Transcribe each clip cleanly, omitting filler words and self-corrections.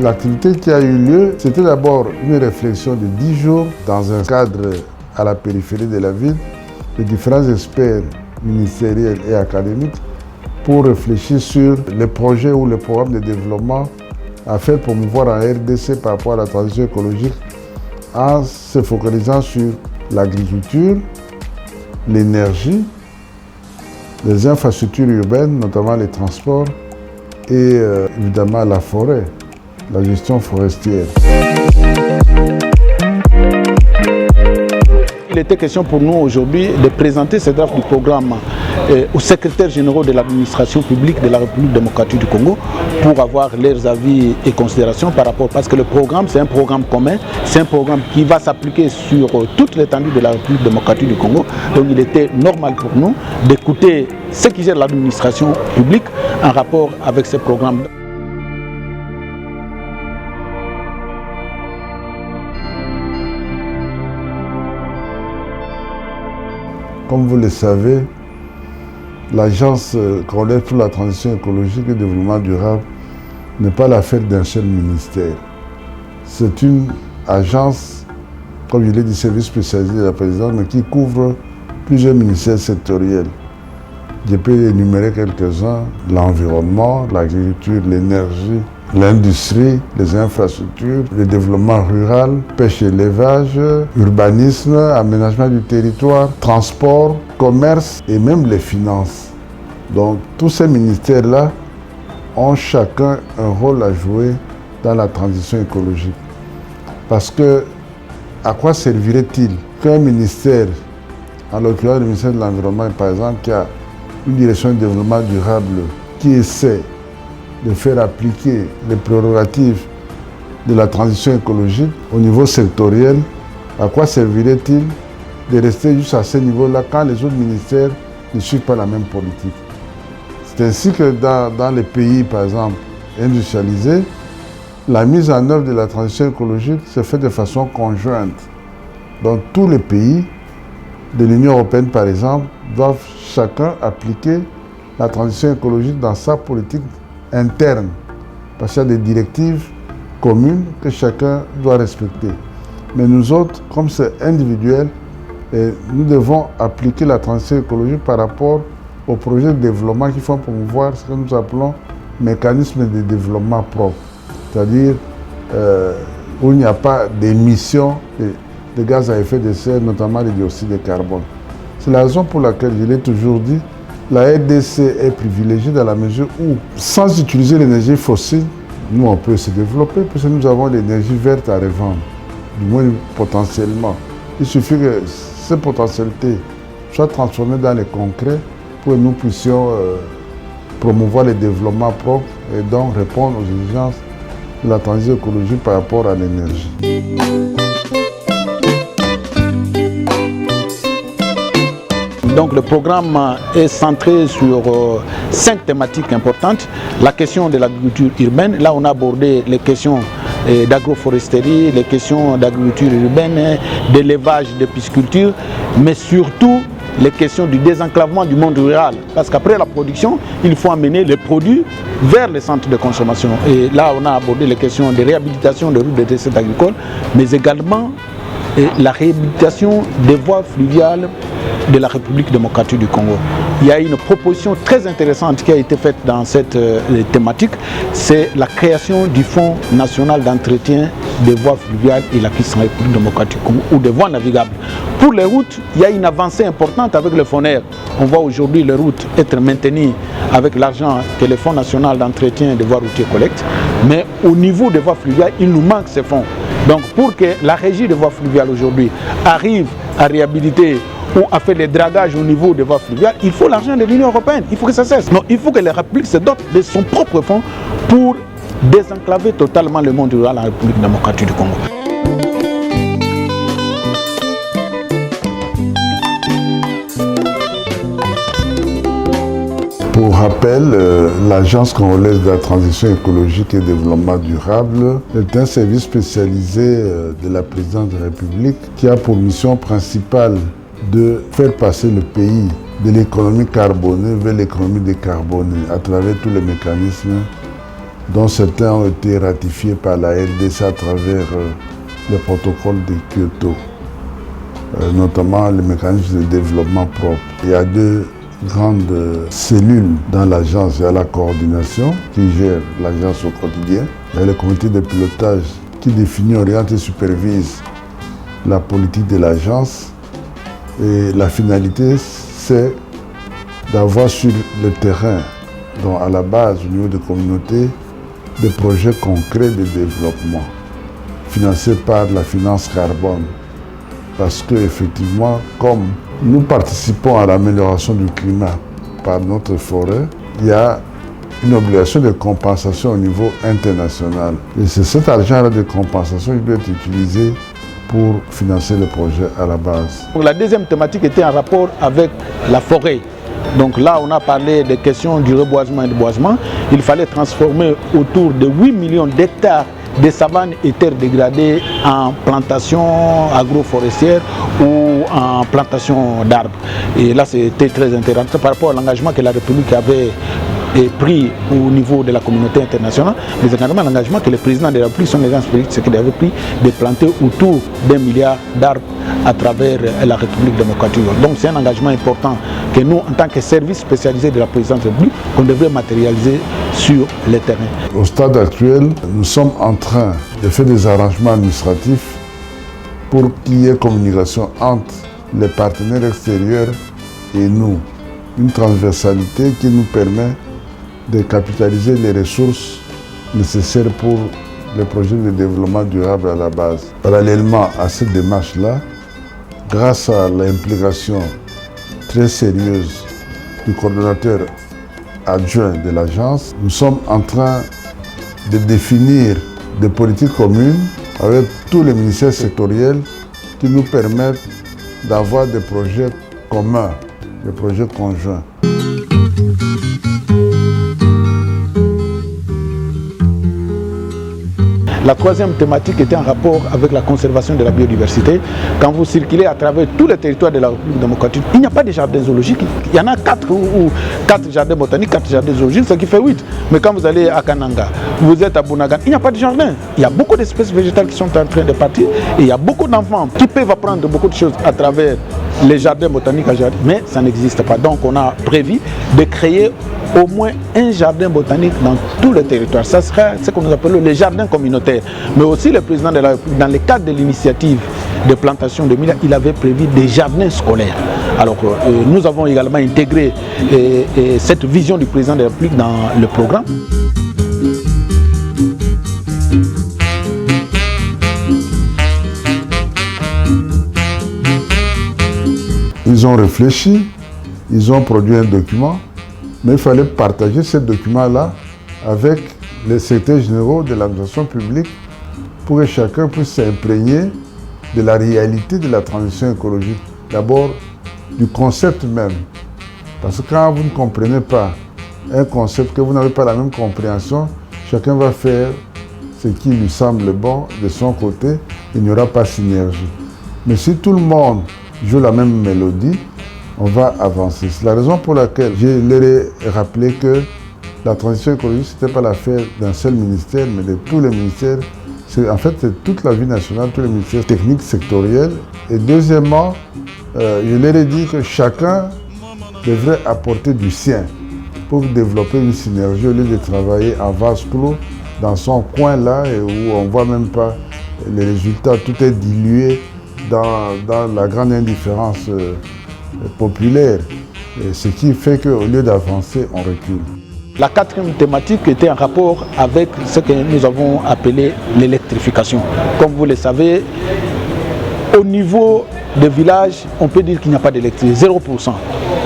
L'activité qui a eu lieu, c'était d'abord une réflexion de 10 jours dans un cadre à la périphérie de la ville, de différents experts ministériels et académiques pour réfléchir sur les projets ou les programmes de développement à faire promouvoir en RDC par rapport à la transition écologique en se focalisant sur l'agriculture, l'énergie, les infrastructures urbaines, notamment les transports et évidemment la forêt, la gestion forestière. Il était question pour nous aujourd'hui de présenter ce draft du programme aux secrétaires généraux de l'administration publique de la République démocratique du Congo pour avoir leurs avis et considérations par rapport, parce que le programme c'est un programme commun, c'est un programme qui va s'appliquer sur toute l'étendue de la République démocratique du Congo. Donc il était normal pour nous d'écouter ce qui gère l'administration publique en rapport avec ce programme. Comme vous le savez, l'Agence congolaise pour la transition écologique et le développement durable n'est pas l'affaire d'un seul ministère. C'est une agence, comme je l'ai dit, service spécialisé de la présidence, mais qui couvre plusieurs ministères sectoriels. Je peux énumérer quelques-uns: l'environnement, l'agriculture, l'énergie, l'industrie, les infrastructures, le développement rural, pêche et élevage, urbanisme, aménagement du territoire, transport, commerce et même les finances. Donc tous ces ministères-là ont chacun un rôle à jouer dans la transition écologique. Parce que à quoi servirait-il qu'un ministère, en l'occurrence le ministère de l'Environnement par exemple, qui a une direction de développement durable qui essaie de faire appliquer les prérogatives de la transition écologique au niveau sectoriel, à quoi servirait-il de rester juste à ce niveau-là quand les autres ministères ne suivent pas la même politique? C'est ainsi que dans les pays, par exemple, industrialisés, la mise en œuvre de la transition écologique se fait de façon conjointe. Donc tous les pays de l'Union européenne, par exemple, doivent chacun appliquer la transition écologique dans sa politique interne, parce qu'il y a des directives communes que chacun doit respecter. Mais nous autres, comme c'est individuel, nous devons appliquer la transition écologique par rapport aux projets de développement qui font promouvoir ce que nous appelons mécanisme de développement propre, c'est-à-dire où il n'y a pas d'émissions de gaz à effet de serre, notamment le dioxyde de carbone. C'est la raison pour laquelle je l'ai toujours dit, la RDC est privilégiée dans la mesure où, sans utiliser l'énergie fossile, nous on peut se développer parce que nous avons l'énergie verte à revendre, du moins potentiellement. Il suffit que ces potentialités soient transformées dans le concret pour que nous puissions promouvoir le développement propre et donc répondre aux exigences de la transition écologique par rapport à l'énergie. Donc le programme est centré sur 5 thématiques importantes. La question de l'agriculture urbaine, là on a abordé les questions d'agroforesterie, les questions d'agriculture urbaine, d'élevage, de pisciculture, mais surtout les questions du désenclavement du monde rural. Parce qu'après la production, il faut amener les produits vers les centres de consommation. Et là on a abordé les questions de réhabilitation des routes de déchets agricoles, mais également la réhabilitation des voies fluviales de la République démocratique du Congo. Il y a une proposition très intéressante qui a été faite dans cette thématique, c'est la création du Fonds national d'entretien des voies fluviales et la piste en République démocratique du Congo, ou des voies navigables. Pour les routes, il y a une avancée importante avec le FONER. On voit aujourd'hui les routes être maintenues avec l'argent que le Fonds national d'entretien des voies routières collecte, mais au niveau des voies fluviales, il nous manque ces fonds. Donc pour que la régie des voies fluviales aujourd'hui arrive à réhabiliter ou à faire les dragages au niveau des voies fluviales, il faut l'argent de l'Union européenne, il faut que ça cesse. Non, il faut que la République se dote de son propre fonds pour désenclaver totalement le monde rural en République démocratique du Congo. Pour rappel, l'Agence congolaise de la transition écologique et développement durable est un service spécialisé de la présidence de la République qui a pour mission principale de faire passer le pays de l'économie carbonée vers l'économie décarbonée à travers tous les mécanismes dont certains ont été ratifiés par la RDC à travers le protocole de Kyoto, notamment le mécanisme de développement propre. Il y a deux grandes cellules dans l'agence. Il y a la coordination qui gère l'agence au quotidien. Il y a le comité de pilotage qui définit, oriente et supervise la politique de l'agence. Et la finalité, c'est d'avoir sur le terrain, donc à la base, au niveau des communautés, des projets concrets de développement financés par la finance carbone. Parce qu'effectivement, comme nous participons à l'amélioration du climat par notre forêt, il y a une obligation de compensation au niveau international. Et c'est cet argent-là de compensation qui doit être utilisé pour financer le projet à la base. La deuxième thématique était en rapport avec la forêt. Donc là, on a parlé des questions du reboisement et du boisement. Il fallait transformer autour de 8 millions d'hectares de savanes et terres dégradées en plantations agroforestières ou en plantations d'arbres. Et là, c'était très intéressant par rapport à l'engagement que la République avait pris au niveau de la communauté internationale, mais également l'engagement que le président de la République, son agence politique, c'est qu'il avait pris de planter autour d'1 milliard d'arbres à travers la République démocratique. Donc c'est un engagement important que nous, en tant que service spécialisé de la présidence de la République, on devrait matérialiser sur le terrain. Au stade actuel, nous sommes en train de faire des arrangements administratifs pour qu'il y ait communication entre les partenaires extérieurs et nous. Une transversalité qui nous permet de capitaliser les ressources nécessaires pour les projets de développement durable à la base. Parallèlement à cette démarche-là, grâce à l'implication très sérieuse du coordonnateur adjoint de l'agence, nous sommes en train de définir des politiques communes avec tous les ministères sectoriels qui nous permettent d'avoir des projets communs, des projets conjoints. La troisième thématique était en rapport avec la conservation de la biodiversité. Quand vous circulez à travers tous les territoires de la République démocratique, il n'y a pas de jardins zoologiques. Il y en a 4 ou 4 jardins botaniques, 4 jardins zoologiques, ce qui fait 8. Mais quand vous allez à Kananga, vous êtes à Bunagan, il n'y a pas de jardin. Il y a beaucoup d'espèces végétales qui sont en train de partir et il y a beaucoup d'enfants qui peuvent apprendre beaucoup de choses à travers les jardins botaniques à jardin, mais ça n'existe pas. Donc on a prévu de créer au moins un jardin botanique dans tout le territoire. Ça sera ce que nous appelons les jardins communautaires. Mais aussi le président de la République, dans le cadre de l'initiative de plantation de milliards, il avait prévu des jardins scolaires. Alors nous avons également intégré cette vision du président de la République dans le programme. Ils ont réfléchi, ils ont produit un document, mais il fallait partager ce document-là avec les secrétaires généraux de l'administration publique pour que chacun puisse s'imprégner de la réalité de la transition écologique. D'abord, du concept même. Parce que quand vous ne comprenez pas un concept, que vous n'avez pas la même compréhension, chacun va faire ce qui lui semble bon de son côté, il n'y aura pas synergie. Mais si tout le monde joue la même mélodie, on va avancer. C'est la raison pour laquelle je leur ai rappelé que la transition écologique, ce n'était pas l'affaire d'un seul ministère, mais de tous les ministères. En fait, c'est toute la vie nationale, tous les ministères techniques, sectoriels. Et deuxièmement, je leur ai dit que chacun devrait apporter du sien pour développer une synergie au lieu de travailler en vase clos dans son coin là, et où on ne voit même pas les résultats. Tout est dilué dans la grande indifférence populaire. Et ce qui fait qu'au lieu d'avancer, on recule. La quatrième thématique était en rapport avec ce que nous avons appelé l'électrification. Comme vous le savez, au niveau des villages, on peut dire qu'il n'y a pas d'électricité, 0%.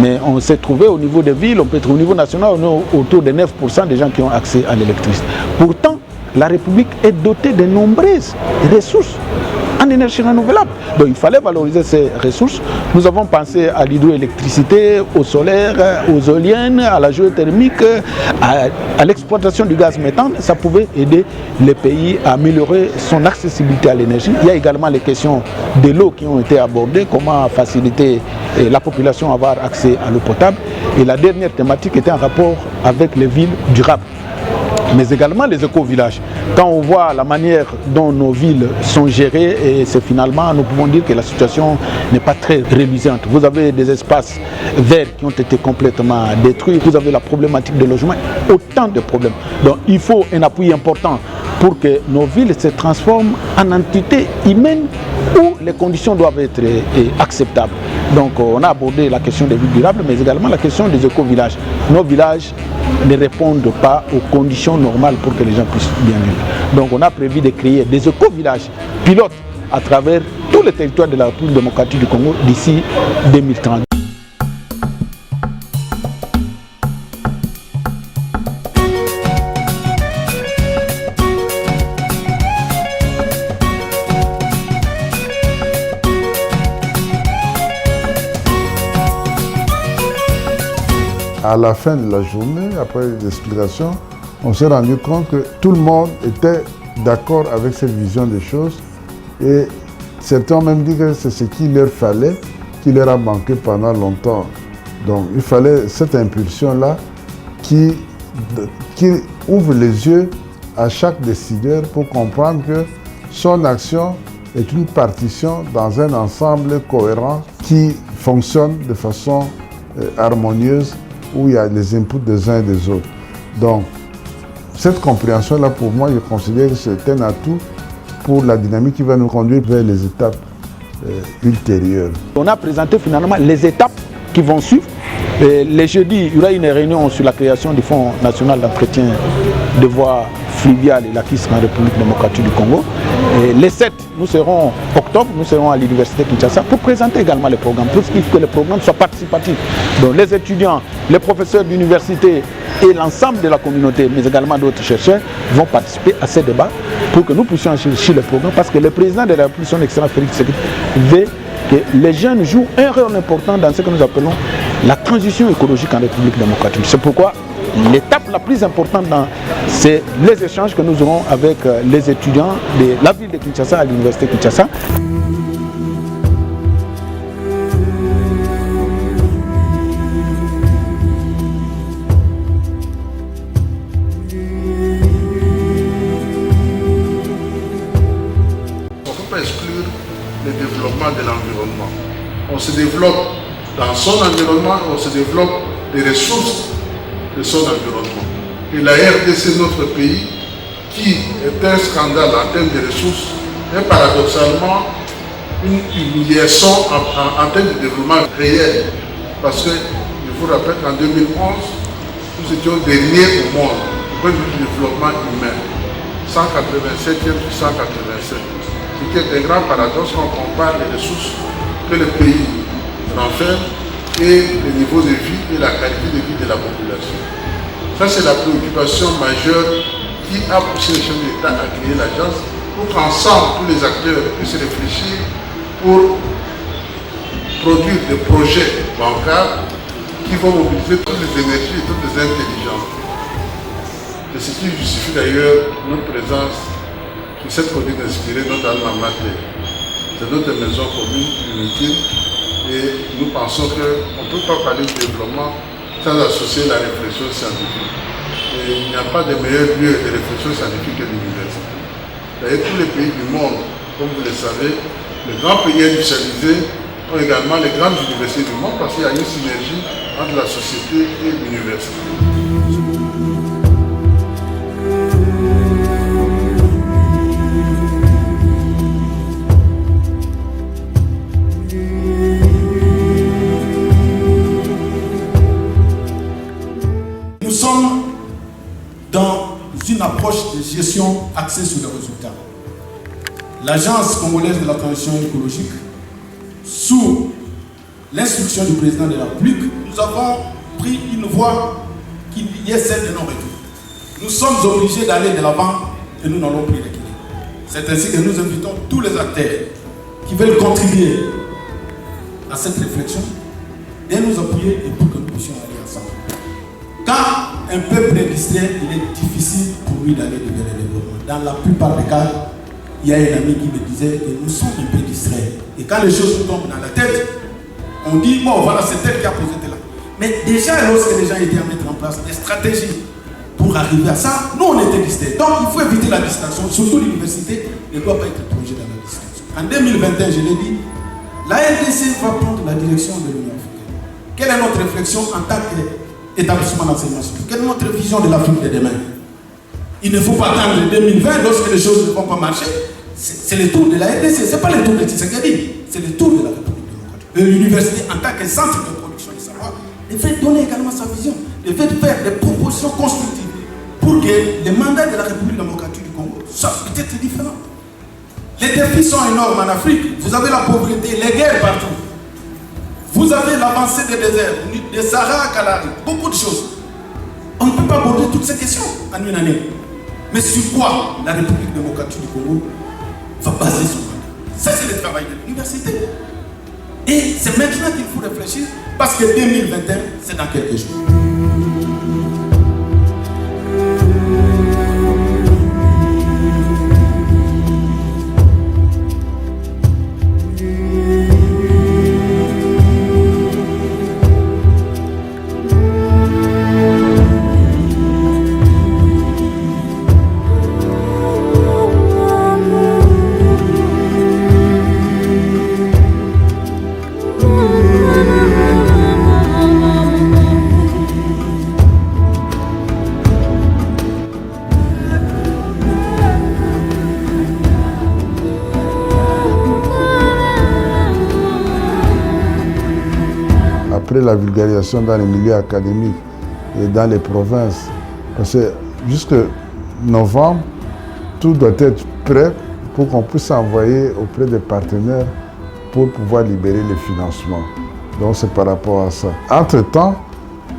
Mais on s'est trouvé au niveau des villes, on peut trouver au niveau national, on est autour de 9% des gens qui ont accès à l'électricité. Pourtant, la République est dotée de nombreuses ressources en énergie renouvelable. Donc il fallait valoriser ces ressources. Nous avons pensé à l'hydroélectricité, au solaire, aux éoliennes, à la géothermique, à l'exploitation du gaz méthane. Ça pouvait aider les pays à améliorer son accessibilité à l'énergie. Il y a également les questions de l'eau qui ont été abordées, comment faciliter la population à avoir accès à l'eau potable. Et la dernière thématique était en rapport avec les villes durables. mais également les éco-villages. Quand on voit la manière dont nos villes sont gérées, et c'est finalement, nous pouvons dire que la situation n'est pas très reluisante. Vous avez des espaces verts qui ont été complètement détruits, vous avez la problématique de logement, autant de problèmes. Donc il faut un appui important pour que nos villes se transforment en entités humaines où les conditions doivent être acceptables. Donc on a abordé la question des villes durables, mais également la question des éco-villages. Nos villages ne répondent pas aux conditions normales pour que les gens puissent bien vivre. Donc on a prévu de créer des éco-villages pilotes à travers tous les territoires de la République démocratique du Congo d'ici 2030. À la fin de la journée, après les explications, on s'est rendu compte que tout le monde était d'accord avec cette vision des choses et certains ont même dit que c'est ce qu'il leur fallait, qui leur a manqué pendant longtemps. Donc il fallait cette impulsion-là qui ouvre les yeux à chaque décideur pour comprendre que son action est une partition dans un ensemble cohérent qui fonctionne de façon harmonieuse, où il y a les inputs des uns et des autres. Donc, cette compréhension-là, pour moi, je considère que c'est un atout pour la dynamique qui va nous conduire vers les étapes ultérieures. On a présenté finalement les étapes qui vont suivre. Les jeudis, il y aura une réunion sur la création du Fonds national d'entretien de voies fluviales et lacustres en République démocratique du Congo. Et les 7, octobre, nous serons à l'université Kinshasa pour présenter également les programmes, pour que les programmes soient participatifs. Donc les étudiants, les professeurs d'université et l'ensemble de la communauté, mais également d'autres chercheurs, vont participer à ces débats pour que nous puissions enrichir les programmes, parce que le président de la République, son excellence Félix Tshisekedi, veut que les jeunes jouent un rôle important dans ce que nous appelons la transition écologique en République démocratique. C'est pourquoi l'étape la plus importante, c'est les échanges que nous aurons avec les étudiants de la ville de Kinshasa à l'université Kinshasa. On ne peut pas exclure le développement de l'environnement. On se développe dans son environnement, on se développe des ressources de son environnement. Et la RDC, notre pays, qui est un scandale en termes de ressources, est paradoxalement une humiliation en termes de développement réel. Parce que, je vous rappelle qu'en 2011, nous étions derniers au monde au point de vue du développement humain. 187e sur 187. Ce qui est un grand paradoxe quand on compare les ressources que le pays renferme et le niveau de vie et la qualité de vie de la population. Ça, c'est la préoccupation majeure qui a poussé le chef de l'État à créer l'agence pour qu'ensemble, tous les acteurs puissent réfléchir pour produire des projets bancaires qui vont mobiliser toutes les énergies et toutes les intelligences. C'est ce qui justifie d'ailleurs notre présence sur cette commune inspirée, notre alma mater. C'est notre maison commune, unité. Et nous pensons qu'on ne peut pas parler de développement sans associer la réflexion scientifique. Et il n'y a pas de meilleur lieu de réflexion scientifique que l'université. D'ailleurs, tous les pays du monde, comme vous le savez, les grands pays industrialisés ont également les grandes universités du monde parce qu'il y a une synergie entre la société et l'université. Nous sommes dans une approche de gestion axée sur les résultats. L'Agence congolaise de la transition écologique, sous l'instruction du président de la République, nous avons pris une voie qui est celle de non-retour. Nous sommes obligés d'aller de l'avant et nous n'allons plus reculer. C'est ainsi que nous invitons tous les acteurs qui veulent contribuer à cette réflexion de nous appuyer et pour que nous puissions aller ensemble. Quand un peuple est distrait, il est difficile pour lui d'aller vers le développement. Dans la plupart des cas, il y a un ami qui me disait que nous sommes un peu distraits. Et quand les choses nous tombent dans la tête, on dit, bon voilà, c'est elle qui a posé là. Mais déjà, lorsque les gens étaient à mettre en place des stratégies pour pour arriver à ça, nous on était distinct. Donc il faut éviter la distinction, surtout l'université ne doit pas être plongée dans la distinction. En 2021, je l'ai dit, la RDC va prendre la direction de l'Union africaine. Quelle est notre réflexion en tant qu'établissement d'enseignement supérieur? Quelle est notre vision de l'Afrique de demain? Il ne faut pas attendre 2020 lorsque les choses ne vont pas marcher. C'est le tour de la RDC, ce n'est pas le tour de Tshisekedi, c'est le tour de la République démocratique. L'université, en tant que centre de production de savoir, devait donner également sa vision, devait faire des propositions constructives pour que les mandats de la République démocratique du Congo soient peut-être différents. Les défis sont énormes en Afrique. Vous avez la pauvreté, les guerres partout. Vous avez l'avancée des déserts, des Sahara à Kalahari, beaucoup de choses. On ne peut pas aborder toutes ces questions en une année. Mais sur quoi la République démocratique du Congo va baser son mandat? Ça, c'est le travail de l'université. Et c'est maintenant qu'il faut réfléchir, parce que 2021, c'est dans quelques jours. Après la vulgarisation dans les milieux académiques et dans les provinces, parce que jusque novembre, tout doit être prêt pour qu'on puisse envoyer auprès des partenaires pour pouvoir libérer les financements. Donc c'est par rapport à ça. Entre-temps,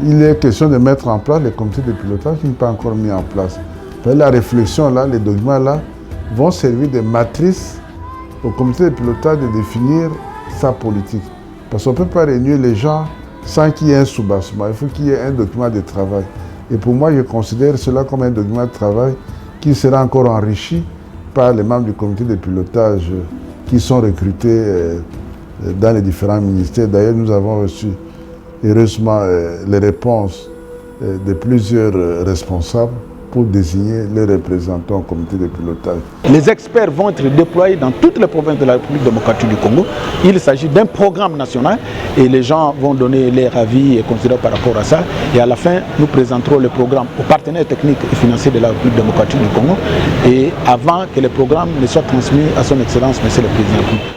il est question de mettre en place les comités de pilotage qui n'est pas encore mis en place. La réflexion là, les documents là, vont servir de matrice au comité de pilotage de définir sa politique. Parce qu'on ne peut pas réunir les gens sans qu'il y ait un soubassement. Il faut qu'il y ait un document de travail. Et pour moi, je considère cela comme un document de travail qui sera encore enrichi par les membres du comité de pilotage qui sont recrutés dans les différents ministères. D'ailleurs, nous avons reçu heureusement les réponses de plusieurs responsables pour désigner les représentants au comité de pilotage. Les experts vont être déployés dans toutes les provinces de la République démocratique du Congo. Il s'agit d'un programme national et les gens vont donner leur avis et considérer par rapport à ça. Et à la fin, nous présenterons le programme aux partenaires techniques et financiers de la République démocratique du Congo. Et avant que le programme ne soit transmis à son Excellence, Monsieur le Président.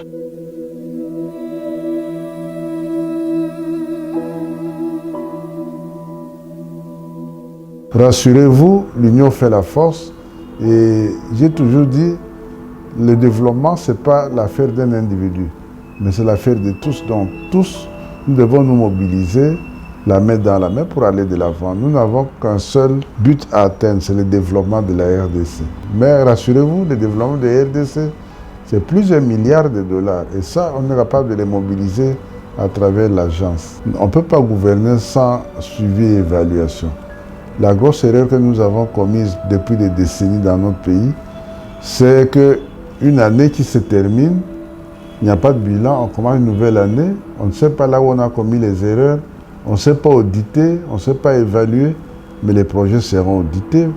Rassurez-vous, l'union fait la force et j'ai toujours dit, le développement, ce n'est pas l'affaire d'un individu, mais c'est l'affaire de tous. Donc tous, nous devons nous mobiliser, la main dans la main pour aller de l'avant. Nous n'avons qu'un seul but à atteindre, c'est le développement de la RDC. Mais rassurez-vous, le développement de la RDC, c'est plusieurs milliards de dollars et ça, on est capable de les mobiliser à travers l'agence. On ne peut pas gouverner sans suivi et évaluation. La grosse erreur que nous avons commise depuis des décennies dans notre pays, c'est qu'une année qui se termine, il n'y a pas de bilan, on commence une nouvelle année, on ne sait pas là où on a commis les erreurs, on ne sait pas auditer, on ne sait pas évaluer, mais les projets seront audités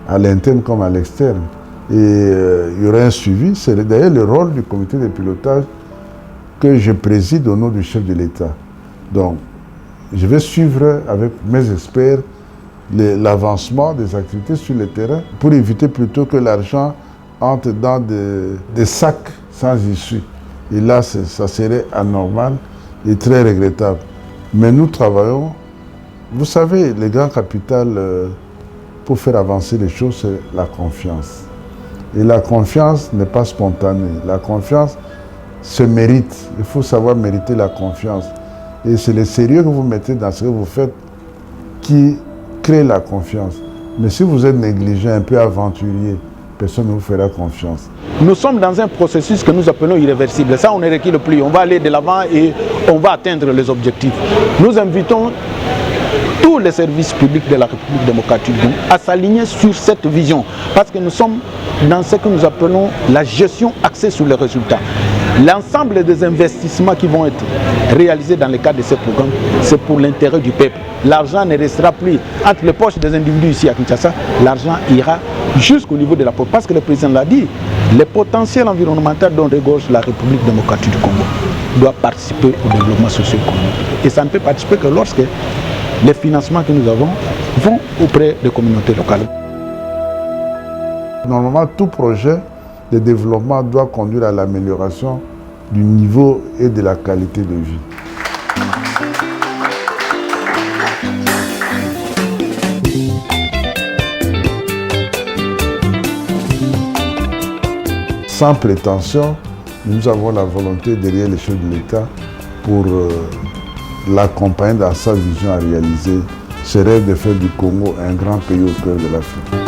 à l'interne comme à l'externe. Et il y aura un suivi, c'est d'ailleurs le rôle du comité de pilotage que je préside au nom du chef de l'État. Donc, je vais suivre avec mes experts l'avancement des activités sur le terrain pour éviter plutôt que l'argent entre dans des sacs sans issue. Et là, ça serait anormal et très regrettable. Mais nous travaillons, vous savez, le grand capital pour faire avancer les choses, c'est la confiance. Et la confiance n'est pas spontanée. La confiance se mérite. Il faut savoir mériter la confiance. Et c'est le sérieux que vous mettez dans ce que vous faites qui crée la confiance. Mais si vous êtes négligent, un peu aventurier, personne ne vous fera confiance. Nous sommes dans un processus que nous appelons irréversible. Ça, on ne recule plus. On va aller de l'avant et on va atteindre les objectifs. Nous invitons tous les services publics de la République démocratique à s'aligner sur cette vision. Parce que nous sommes dans ce que nous appelons la gestion axée sur les résultats. l'ensemble des investissements qui vont être réalisés dans le cadre de ces programmes, c'est pour l'intérêt du peuple. L'argent ne restera plus entre les poches des individus ici à Kinshasa, l'argent ira jusqu'au niveau de la population. Parce que le président l'a dit, le potentiel environnemental dont regorge la République démocratique du Congo doit participer au développement socio-économique. Et ça ne peut participer que lorsque les financements que nous avons vont auprès des communautés locales. Normalement, tout projet de développement doit conduire à l'amélioration du niveau et de la qualité de vie. Sans prétention, nous avons la volonté derrière les chefs de l'État pour l'accompagner dans sa vision à réaliser ce rêve de faire du Congo un grand pays au cœur de l'Afrique.